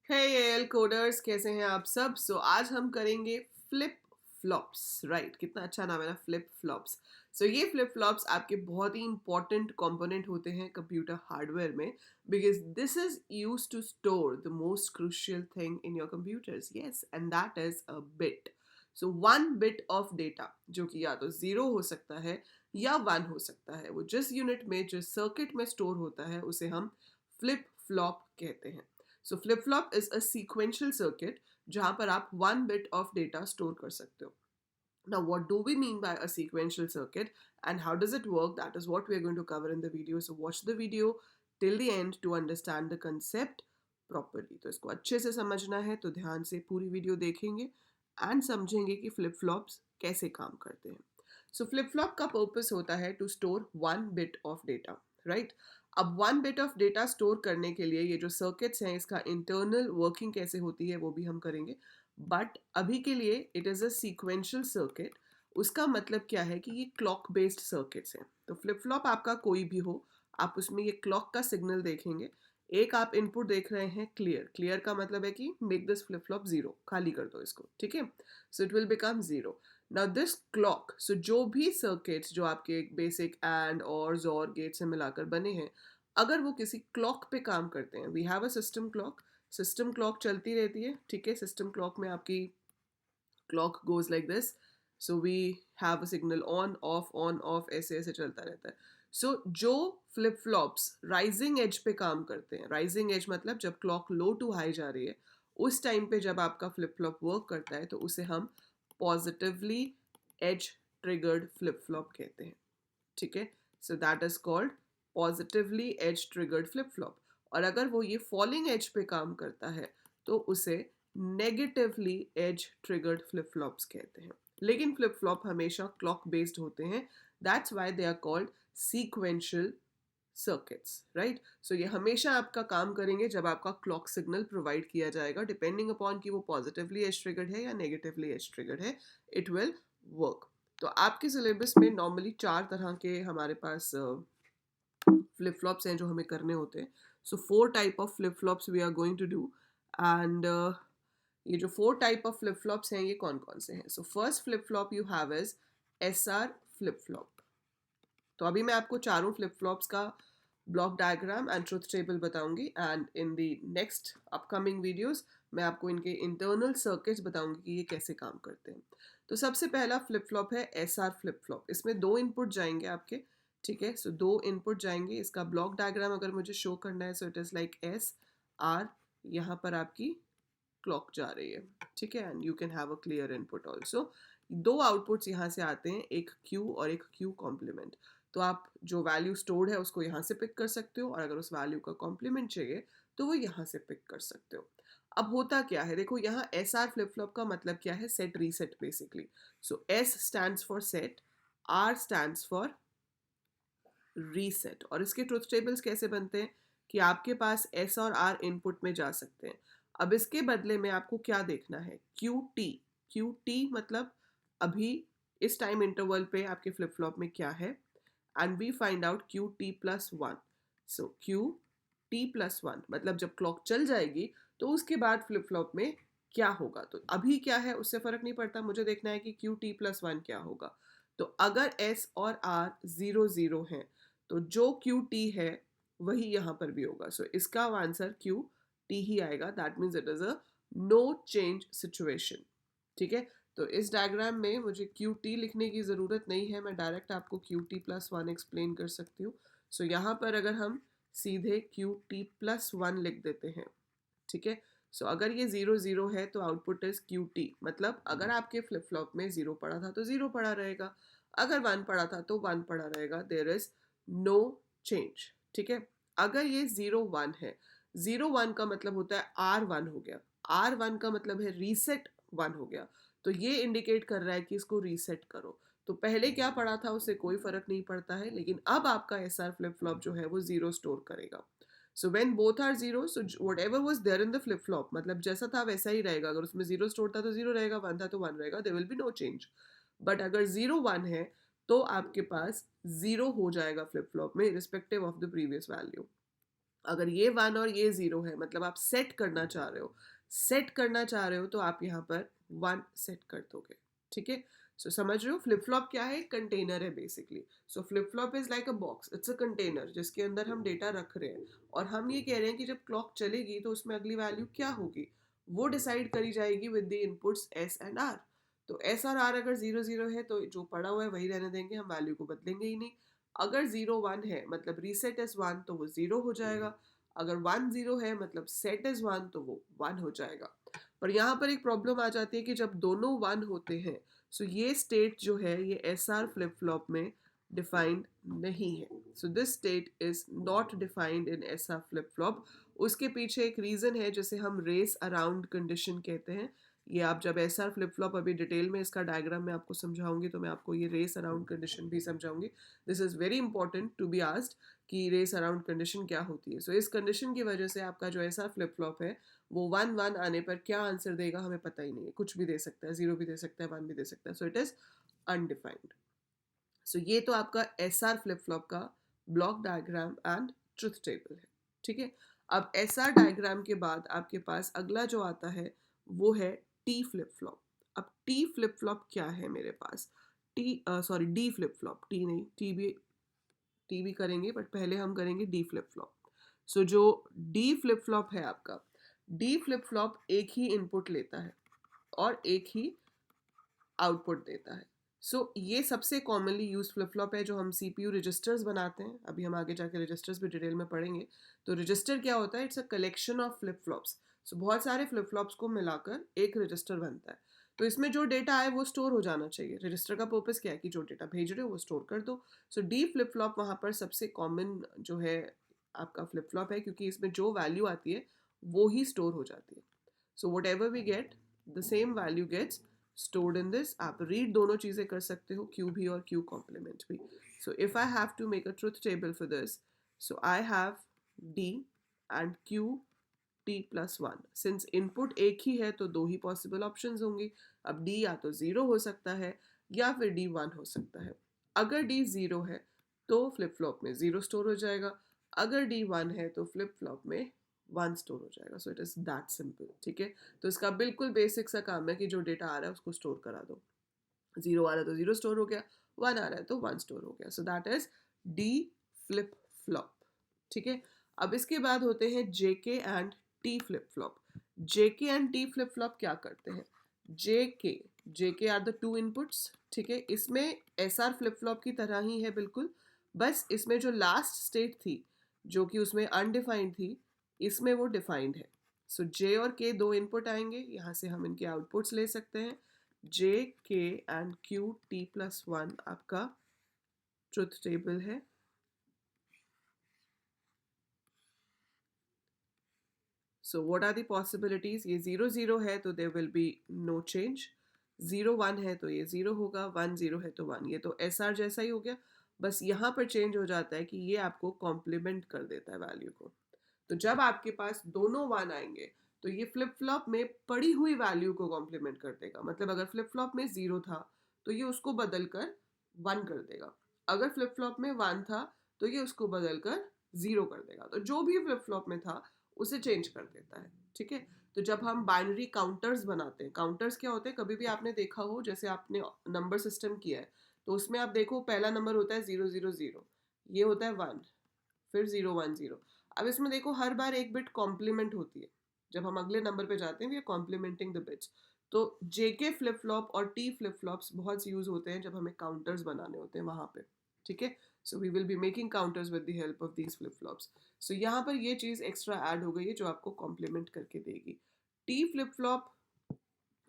हे L coders, कैसे हैं आप सब? आज हम करेंगे फ्लिप फ्लॉप्स। राइट, कितना अच्छा नाम है ना, फ्लिप फ्लॉप्स। ये फ्लिप फ्लॉप्स आपके बहुत ही इंपॉर्टेंट कंपोनेंट होते हैं कंप्यूटर हार्डवेयर में, because this is use to store the most crucial thing in your computers. Yes, and that is a bit. One bit of data, जो कि या तो जीरो हो सकता है या वन हो सकता है, वो जिस यूनिट में, जिस सर्किट में स्टोर होता है, उसे हम फ्लिप फ्लॉप कहते हैं। Flip flop is a sequential circuit जहां पर आप one bit of data store कर सकते हो. Now, what do we mean by a sequential circuit and how does it work? That is what we are going to cover in the video. So, watch the video till the end to understand the concept properly. तो इसको अच्छे से समझना है तो ध्यान से पूरी वीडियो देखेंगे एंड समझेंगे कि फ्लिप फ्लॉप्स कैसे काम करते हैं. फ्लिप फ्लॉप का पर्पस होता है to store one bit of data. Right, अब one bit of data store करने के लिए ये जो सर्किट्स हैं, इसका इंटरनल वर्किंग कैसे होती है वो भी हम करेंगे. बट अभी के लिए it is a sequential circuit. उसका मतलब क्या है कि ये क्लॉक बेस्ड सर्किट्स हैं. तो फ्लिप फ्लॉप आपका कोई भी हो, आप उसमें ये क्लॉक का सिग्नल देखेंगे. एक आप इनपुट देख रहे हैं क्लियर. क्लियर का मतलब है कि make this flip flop zero, खाली कर दो इसको. ठीक है, so it will become zero. Now this clock, so जो भी सर्किट्स जो आपके एक बेसिक एंड और जोर गेट से मिलाकर बने हैं, अगर वो किसी क्लॉक पे काम करते हैं, we have a system clock. System clock चलती रहती है. ठीक है, सिस्टम क्लॉक में आपकी clock goes like this. We have a signal on off ऐसे ऐसे चलता रहता है. जो फ्लिप फ्लॉप्स राइजिंग एज पे काम करते हैं, राइजिंग एज मतलब जब क्लॉक लो टू हाई जा रही है, उस टाइम पे जब आपका फ्लिप फ्लॉप वर्क करता है तो उसे हम positively as triggered flip flop कहते हैं. ठीक है, सो that is called positively as triggered flip flop. और अगर वो ये फॉलिंग एज पे काम करता है तो उसे negatively edge triggered flip flops कहते हैं. लेकिन फ्लिप फ्लॉप हमेशा क्लॉक बेस्ड होते हैं. That's why they are called sequential circuits. Right, ये हमेशा आपका काम करेंगे जब आपका क्लॉक सिग्नल प्रोवाइड किया जाएगा, डिपेंडिंग अपॉन कि वो पॉजिटिवली एज ट्रिगर्ड है या नेगेटिवली एज ट्रिगर्ड है, इट विल वर्क. तो आपके सिलेबस में नॉर्मली 4 तरह के हमारे पास फ्लिप फ्लॉप्स हैं जो हमें करने होते हैं. 4 type of flip flops we are going to do. And ये जो 4 टाइप ऑफ फ्लिप फ्लॉप्स हैं, ये कौन कौन से हैं? First flip flop you have is SR flip flop. तो अभी मैं आपको चारों फ्लिप फ्लॉप्स का block diagram and truth table बताऊंगी, and in the next upcoming videos मैं आपको इनके इंटरनल सर्किट्स बताऊंगी कि ये कैसे काम करते हैं. तो सबसे पहला फ्लिप फ्लॉप है एसआर फ्लिप फ्लॉप. इसमें 2 इनपुट जाएंगे आपके. ठीक है, 2 इनपुट जाएंगे. इसका ब्लॉक डायग्राम अगर मुझे शो करना है, so it is like S R. यहाँ पर आपकी क्लॉक जा रही है. ठीक है, and you can have a clear input also. 2 outputs यहाँ से आते हैं, एक क्यू और एक क्यू कॉम्प्लीमेंट. तो आप जो वैल्यू स्टोर्ड है उसको यहाँ से पिक कर सकते हो, और अगर उस वैल्यू का कॉम्प्लीमेंट चाहिए तो वो यहाँ से पिक कर सकते हो. अब होता क्या है, देखो यहाँ एस आर फ्लिप फ्लॉप का मतलब क्या है, set reset basically. S stands for set, R stands for reset. और इसके ट्रुथ टेबल्स कैसे बनते हैं कि आपके पास एस और आर इनपुट में जा सकते हैं. अब इसके बदले में आपको क्या देखना है, क्यू टी. क्यू टी मतलब अभी इस टाइम इंटरवल पे आपके फ्लिप फ्लॉप में क्या है, and we find out Q T plus one. Q T plus one मतलब जब क्लॉक चल जाएगी तो उसके बाद फ्लिप फ्लॉप में क्या होगा. तो अभी क्या है उससे फर्क नहीं पड़ता, मुझे देखना है कि क्यू टी प्लस वन क्या होगा. तो अगर एस और आर जीरो जीरो हैं तो जो क्यू टी है वही यहाँ पर भी होगा. इसका आंसर क्यू टी ही आएगा. That means it is a no change situation. ठीक है, तो इस डायग्राम में मुझे क्यू टी लिखने की ज़रूरत नहीं है, मैं डायरेक्ट आपको Q T plus one explain कर सकती हूँ. यहाँ पर अगर हम सीधे क्यू टी प्लस वन लिख देते हैं. ठीक है, अगर ये जीरो जीरो है तो आउटपुट इज क्यू टी. मतलब अगर आपके फ्लिप फ्लॉप में जीरो पड़ा था तो जीरो पड़ा रहेगा, अगर वन पड़ा था तो वन पड़ा रहेगा. There is no change. ठीक है, अगर ये जीरो वन है, जीरो वन का मतलब होता है आर वन हो गया. आर वन का मतलब है रीसेट वन हो गया. तो ये इंडिकेट कर रहा है कि इसको रीसेट करो. तो पहले क्या पड़ा था उससे कोई फर्क नहीं पड़ता है, लेकिन अब आपका एस आर फ्लिप फ्लॉप जो है वो जीरो स्टोर करेगा. when both are zero, so whatever was there in the flip flop मतलब जैसा था वैसा ही रहेगा. अगर उसमें जीरो स्टोर था तो जीरो रहेगा, वन था तो वन रहेगा. there will be no change. But अगर जीरो वन है तो आपके पास जीरो हो जाएगा फ्लिप फ्लॉप में, respective of the previous value. अगर ये 1 और ये 0 है मतलब आप सेट करना चाह रहे हो, तो आप यहाँ पर 1 सेट कर दोगे, ठीक है। सो समझ रहे हो, फ्लिप फ्लॉप क्या है, कंटेनर है basically. So flip flop is like a box, it's a container जिसके अंदर हम डेटा रख रहे हैं, और हम ये कह रहे हैं कि जब क्लॉक चलेगी तो उसमें अगली वैल्यू क्या होगी, वो डिसाइड करी जाएगी with the inputs S and R. तो एस और आर अगर 0 0 है तो जो पड़ा हुआ है वही रहने देंगे, हम वैल्यू को बदलेंगे ही नहीं। अगर 0 1 है मतलब रीसेट एस 1 तो वो 0 हो जाएगा, अगर 1 0 है मतलब सेट एज 1 तो वो 1 हो जाएगा। पर यहाँ पर एक प्रॉब्लम आ जाती है कि जब दोनों 1 होते हैं, सो ये स्टेट जो है ये एस आर फ्लिप फ्लॉप में डिफाइंड नहीं है। So this state is not defined in S R flip flop. उसके पीछे एक रीज़न है जिसे हम रेस अराउंड कंडीशन कहते हैं। ये आप जब एस आर फ्लिप फ्लॉप, अभी डिटेल में इसका डायग्राम मैं आपको समझाऊंगी तो मैं आपको ये रेस अराउंड कंडीशन भी समझाऊंगी। This is very important to be asked कि रेस अराउंड कंडीशन क्या होती है। सो इस कंडीशन की वजह से आपका जो ऐसा फ्लिप फ्लॉप है वो 1 1 आने पर क्या आंसर देगा हमें पता ही नहीं है, कुछ भी दे सकता है, 0 भी दे सकता है, 1 भी दे सकता है। So it is undefined. So ये तो आपका एस आर फ्लिप फ्लॉप का block diagram and truth table है, ठीक है। अब एस आर डायग्राम के बाद आपके पास अगला जो आता है वो है टी फ्लिप फ्लॉप। अब टी फ्लिप फ्लॉप क्या है मेरे पास, डी फ्लिप फ्लॉप, टी भी करेंगे बट पहले हम करेंगे डी फ्लिप फ्लॉप। सो जो डी फ्लिप फ्लॉप है आपका, डी फ्लिप फ्लॉप एक ही इनपुट लेता है और एक ही आउटपुट देता है। सो ये सबसे कॉमनली यूज फ्लिप फ्लॉप है जो हम सीपीयू रजिस्टर्स बनाते हैं। अभी हम आगे जाके रजिस्टर्स भी डिटेल में पढ़ेंगे। तो रजिस्टर क्या होता है, it's a collection of flip flops. So बहुत सारे फ्लिप फ्लॉप्स को मिलाकर एक रजिस्टर बनता है। तो इसमें जो डेटा है वो स्टोर हो जाना चाहिए। रजिस्टर का पर्पस क्या है कि जो डेटा भेज रहे हो वो स्टोर कर दो। सो डी फ्लिप फ्लॉप वहाँ पर सबसे कॉमन जो है आपका फ्लिप फ्लॉप है, क्योंकि इसमें जो वैल्यू आती है वो ही स्टोर हो जाती है। So whatever we get the same value gets stored in this. आप read दोनों चीज़ें कर सकते हो, Q भी और Q complement भी. So if I have to make a truth table for this, so I have D and Q T plus 1. Since input एक ही है तो दो ही possible options होंगी। अब D या तो 0 हो सकता है या फिर D 1 हो सकता है। अगर D 0 है तो फ्लिप फ्लॉप में 0 स्टोर हो जाएगा, अगर D 1 है तो फ्लिप फ्लॉप में 1 स्टोर हो जाएगा। सो इट इज़ दैट सिंपल, ठीक है। तो इसका बिल्कुल बेसिक सा काम है कि जो डेटा आ रहा है उसको स्टोर करा दो। 0 आ रहा है तो 0 स्टोर हो गया, 1 आ रहा है तो 1 स्टोर हो गया। So that is D flip flop, ठीक है। अब इसके बाद होते हैं JK and T flip flop. JK and T flip flop क्या करते हैं, JK are the two inputs, ठीक है। इसमें एस आर फ्लिप फ्लॉप की तरह ही है बिल्कुल, बस इसमें जो लास्ट स्टेट थी जो कि उसमें अनडिफाइंड थी, इसमें वो डिफाइंड है। सो जे और के दो इनपुट आएंगे, यहाँ से हम इनके आउटपुट्स ले सकते हैं। जे के एंड क्यू टी प्लस 1 आपका ट्रुथ टेबल है। So what are the possibilities, ये 0 0 है तो there will be no change, 0 1 है तो ये 0 होगा, 1 0 है तो 1। ये तो एस आर जैसा ही हो गया, बस यहाँ पर चेंज हो जाता है कि ये आपको कॉम्प्लीमेंट कर देता है वैल्यू को। तो जब आपके पास दोनों 1 आएंगे तो ये फ्लिप फ्लॉप में पड़ी हुई वैल्यू को कॉम्प्लीमेंट कर देगा। मतलब अगर फ्लिप फ्लॉप में 0 था तो ये उसको बदल कर 1 कर देगा, अगर फ्लिप फ्लॉप में 1 था तो ये उसको बदल कर 0 कर देगा। तो जो भी फ्लिप फ्लॉप में था उसे चेंज कर देता है, ठीक है। तो जब हम बाइनरी काउंटर्स बनाते हैं, काउंटर्स क्या होते हैं, कभी भी आपने देखा हो, जैसे आपने नंबर सिस्टम किया है तो उसमें आप देखो पहला नंबर होता है 0 0 0, ये होता है 1, फिर 0 1 0। अब इसमें देखो हर बार एक बिट कॉम्प्लीमेंट होती है, जब हम अगले नंबर पे जाते हैं we are complementing the bits. तो जेके फ्लिप फ्लॉप और टी फ्लिप फ्लॉप्स बहुत यूज होते हैं जब हमें काउंटर्स बनाने होते हैं वहां पे, ठीक है। So we will be making counters with the help of these flip flops. So यहाँ पर ये चीज़ एक्स्ट्रा ऐड हो गई है जो आपको कॉम्प्लीमेंट करके देगी। टी फ्लिप फ्लॉप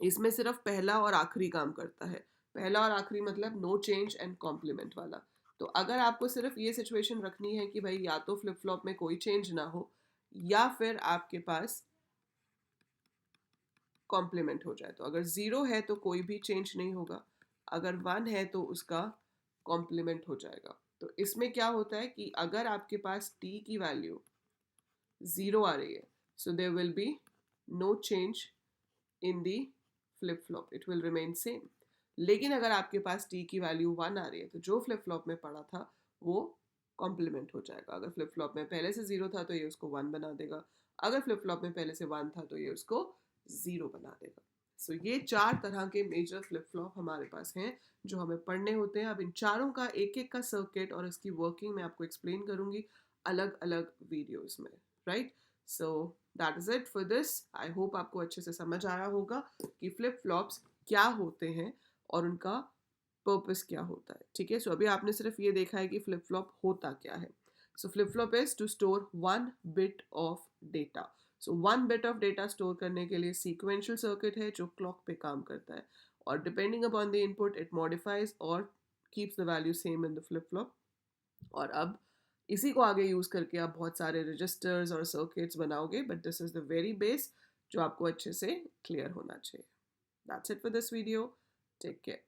इसमें सिर्फ पहला और आखिरी काम करता है। पहला और आखिरी मतलब नो चेंज एंड कॉम्प्लीमेंट वाला। तो अगर आपको सिर्फ ये सिचुएशन रखनी है कि भाई या तो फ्लिप फ्लॉप में कोई चेंज ना हो या फिर आपके पास कॉम्प्लीमेंट हो जाए, तो अगर 0 है तो कोई भी चेंज नहीं होगा, अगर 1 है तो उसका कॉम्प्लीमेंट हो जाएगा। तो इसमें क्या होता है कि अगर आपके पास t की वैल्यू 0 आ रही है so there will be no change in the flip flop, it will remain same. लेकिन अगर आपके पास t की वैल्यू 1 आ रही है तो जो फ्लिप फ्लॉप में पड़ा था वो कॉम्प्लीमेंट हो जाएगा। अगर फ्लिप फ्लॉप में पहले से 0 था तो ये उसको 1 बना देगा, अगर फ्लिप फ्लॉप में पहले से 1 था तो ये उसको 0 बना देगा। सो ये 4 तरह के मेजर फ्लिप फ्लॉप हमारे पास हैं जो हमें पढ़ने होते हैं। अब इन चारों का एक एक का सर्किट और इसकी वर्किंग मैं आपको एक्सप्लेन करूंगी अलग अलग वीडियोस में, right. So that is it for this. I hope आपको अच्छे से समझ आया होगा कि फ्लिप फ्लॉप्स क्या होते हैं और उनका पर्पस क्या होता है, ठीक है। सो अभी आपने सिर्फ ये देखा है कि फ्लिप फ्लॉप होता क्या है। So flip flop is to store 1 bit of data. So 1 bit of data store करने के लिए सीक्वेंशियल सर्किट है जो क्लॉक पे काम करता है, और depending upon the input it modifies और keeps the value same in the flip flop. और अब इसी को आगे यूज़ करके आप बहुत सारे रजिस्टर्स और सर्किट्स बनाओगे, but this is the very base जो आपको अच्छे से क्लियर होना चाहिए। That's it for this video. Take care.